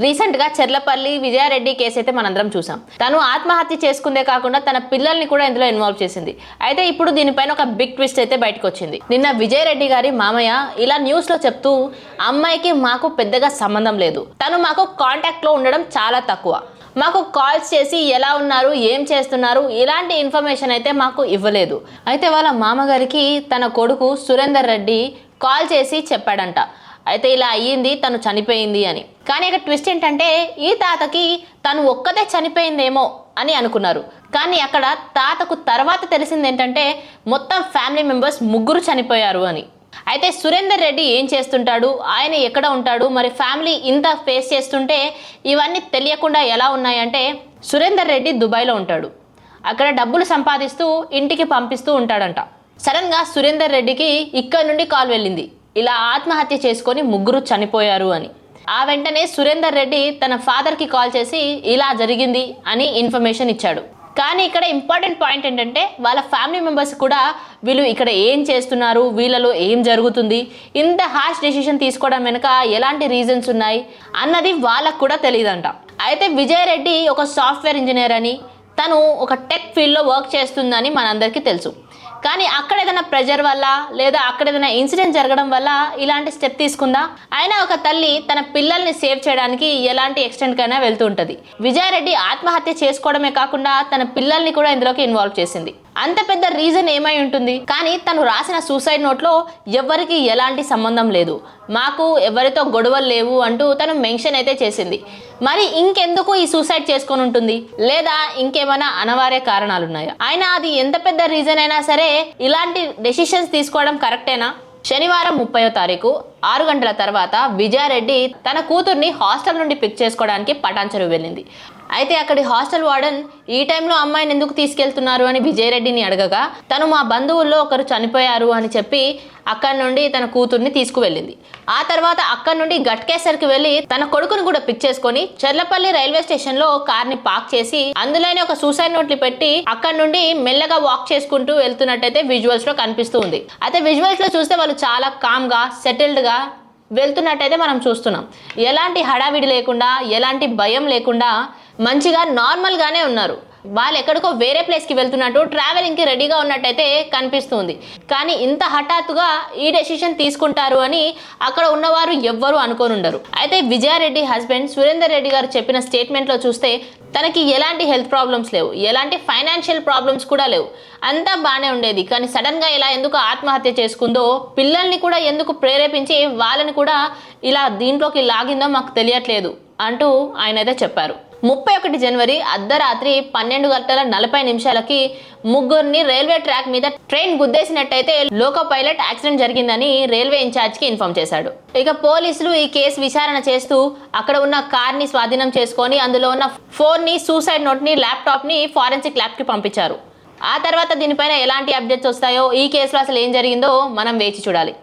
Recent గా Cherlapally Vijaya Reddy case అయితే మనందరం చూసాం. తను ఆత్మహత్య చేసుకుందే కాకుండా తన పిల్లల్ని కూడా ఇందులో ఇన్వాల్వ్ చేసింది. అయితే ఇప్పుడు దీనిపైన ఒక బిగ్ ట్విస్ట్ అయితే బయటకు వచ్చింది. నిన్న విజయారెడ్డి గారి మామయ్య ఇలా న్యూస్ లో చెప్తూ, అమ్మాయికి మాకు పెద్దగా సంబంధం లేదు, తను మాకు కాంటాక్ట్ లో ఉండడం చాలా తక్కువ, మాకు కాల్స్ చేసి ఎలా ఉన్నారు, ఏం చేస్తున్నారు, ఇలాంటి ఇన్ఫర్మేషన్ అయితే మాకు ఇవ్వలేదు. అయితే వాళ్ళ మామగారికి తన కొడుకు సురేందర్ రెడ్డి కాల్ చేసి చెప్పాడంట, అయితే ఇలా అయ్యింది, తను చనిపోయింది అని. కానీ ఇక్కడ ట్విస్ట్ ఏంటంటే, ఈ తాతకి తను ఒక్కతే చనిపోయిందేమో అని అనుకున్నారు. కానీ అక్కడ తాతకు తర్వాత తెలిసింది ఏంటంటే, మొత్తం ఫ్యామిలీ మెంబర్స్ ముగ్గురు చనిపోయారు అని. అయితే సురేందర్ రెడ్డి ఏం చేస్తుంటాడు, ఆయన ఎక్కడ ఉంటాడు, మరి ఫ్యామిలీ ఇంత ఫేస్ చేస్తుంటే ఇవన్నీ తెలియకుండా ఎలా ఉన్నాయంటే, సురేందర్ రెడ్డి దుబాయ్లో ఉంటాడు. అక్కడ డబ్బులు సంపాదిస్తూ ఇంటికి పంపిస్తూ ఉంటాడంట. సడన్గా సురేందర్ రెడ్డికి ఇక్కడ నుండి కాల్ వెళ్ళింది, ఇలా ఆత్మహత్య చేసుకొని ముగ్గురు చనిపోయారు అని. ఆ వెంటనే సురేందర్ రెడ్డి తన ఫాదర్కి కాల్ చేసి ఇలా జరిగింది అని ఇన్ఫర్మేషన్ ఇచ్చాడు. కానీ ఇక్కడ ఇంపార్టెంట్ పాయింట్ ఏంటంటే, వాళ్ళ ఫ్యామిలీ మెంబర్స్ కూడా వీళ్ళు ఇక్కడ ఏం చేస్తున్నారు, వీళ్ళలో ఏం జరుగుతుంది, ఇంత హార్ష్ డెసిషన్ తీసుకోవడం వెనుక ఎలాంటి రీజన్స్ ఉన్నాయి అన్నది వాళ్ళకు కూడా తెలియదంట. అయితే విజయారెడ్డి ఒక సాఫ్ట్వేర్ ఇంజనీర్ అని, తను ఒక టెక్ ఫీల్డ్లో వర్క్ చేస్తుందని మనందరికీ తెలుసు. కానీ అక్కడ ఏదైనా ప్రెజర్ వల్ల లేదా అక్కడ ఏదైనా ఇన్సిడెంట్ జరగడం వల్ల ఇలాంటి స్టెప్ తీసుకుందా? అయినా ఒక తల్లి తన పిల్లల్ని సేవ్ చేయడానికి ఎలాంటి ఎక్స్టెంట్కైనా వెళ్తూ ఉంటుంది. విజయారెడ్డి ఆత్మహత్య చేసుకోవడమే కాకుండా తన పిల్లల్ని కూడా ఇందులోకి ఇన్వాల్వ్ చేసింది. అంత పెద్ద రీజన్ ఏమై ఉంటుంది? కానీ తను రాసిన సూసైడ్ నోట్లో ఎవరికి ఎలాంటి సంబంధం లేదు, మాకు ఎవరితో గొడవలు లేవు అంటూ తను మెన్షన్ అయితే చేసింది. మరి ఇంకెందుకు ఈ సూసైడ్ చేసుకొని ఉంటుంది? లేదా ఇంకేమైనా అనివార్య కారణాలు ఉన్నాయా? అయినా అది ఎంత పెద్ద రీజన్ అయినా సరే ఇలాంటి డెసిషన్స్ తీసుకోవడం కరెక్టేనా? శనివారం 30వ తారీఖు 6 గంటల తర్వాత విజయారెడ్డి తన కూతుర్ని హాస్టల్ నుండి పిక్ చేసుకోవడానికి పటాన్చెరు వెళ్ళింది. అయితే అక్కడి హాస్టల్ వార్డెన్ ఈ టైంలో అమ్మాయిని ఎందుకు తీసుకెళ్తున్నారు అని విజయారెడ్డిని అడగగా, తను మా బంధువుల్లో ఒకరు చనిపోయారు అని చెప్పి అక్కడి నుండి తన కూతుర్ని తీసుకువెళ్ళింది. ఆ తర్వాత అక్కడి నుండి గట్కేసర్కి వెళ్ళి తన కొడుకుని కూడా పిక్ చేసుకొని చెర్లపల్లి రైల్వే స్టేషన్ లో కార్ని పార్క్ చేసి అందులోనే ఒక సూసైడ్ నోట్ని పెట్టి అక్కడి నుండి మెల్లగా వాక్ చేసుకుంటూ వెళ్తున్నట్టయితే విజువల్స్ లో కనిపిస్తూ ఉంది. అయితే విజువల్స్ లో చూస్తే వాళ్ళు చాలా కామ్ గా సెటిల్డ్ గా వెళ్తున్నట్టయితే మనం చూస్తున్నాం. ఎలాంటి హడావిడి లేకుండా, ఎలాంటి భయం లేకుండా మంచిగా నార్మల్ గానే ఉన్నారు. వాళ్ళు ఎక్కడికో వేరే ప్లేస్కి వెళ్తున్నట్టు, ట్రావెలింగ్కి రెడీగా ఉన్నట్టయితే కనిపిస్తుంది. కానీ ఇంత హఠాత్తుగా ఈ డెసిషన్ తీసుకుంటారు అని అక్కడ ఉన్నవారు ఎవ్వరూ అనుకోని ఉండరు. అయితే విజయారెడ్డి హస్బెండ్ సురేందర్ రెడ్డి గారు చెప్పిన స్టేట్మెంట్లో చూస్తే తనకి ఎలాంటి హెల్త్ ప్రాబ్లమ్స్ లేవు, ఎలాంటి ఫైనాన్షియల్ ప్రాబ్లమ్స్ కూడా లేవు, అంతా బాగానే ఉండేది. కానీ సడన్గా ఇలా ఎందుకు ఆత్మహత్య చేసుకుందో, పిల్లల్ని కూడా ఎందుకు ప్రేరేపించి వాళ్ళని కూడా ఇలా దీంట్లోకి లాగిందో మాకు తెలియట్లేదు అంటూ ఆయన అయితే చెప్పారు. 31 జనవరి అర్ధరాత్రి 12:40 ముగ్గురిని రైల్వే ట్రాక్ మీద ట్రైన్ గుద్దేసినట్టయితే లోకో పైలట్ యాక్సిడెంట్ జరిగిందని రైల్వే ఇన్ఛార్జ్కి ఇన్ఫార్మ్ చేశాడు. ఇక పోలీసులు ఈ కేసు విచారణ చేస్తూ అక్కడ ఉన్న కార్ని స్వాధీనం చేసుకొని అందులో ఉన్న ఫోన్ని, సూసైడ్ నోట్ని, ల్యాప్టాప్ని ఫారెన్సిక్ ల్యాబ్కి పంపించారు. ఆ తర్వాత దీనిపైన ఎలాంటి అప్డేట్స్ వస్తాయో, ఈ కేసులో అసలు ఏం జరిగిందో మనం వేచి చూడాలి.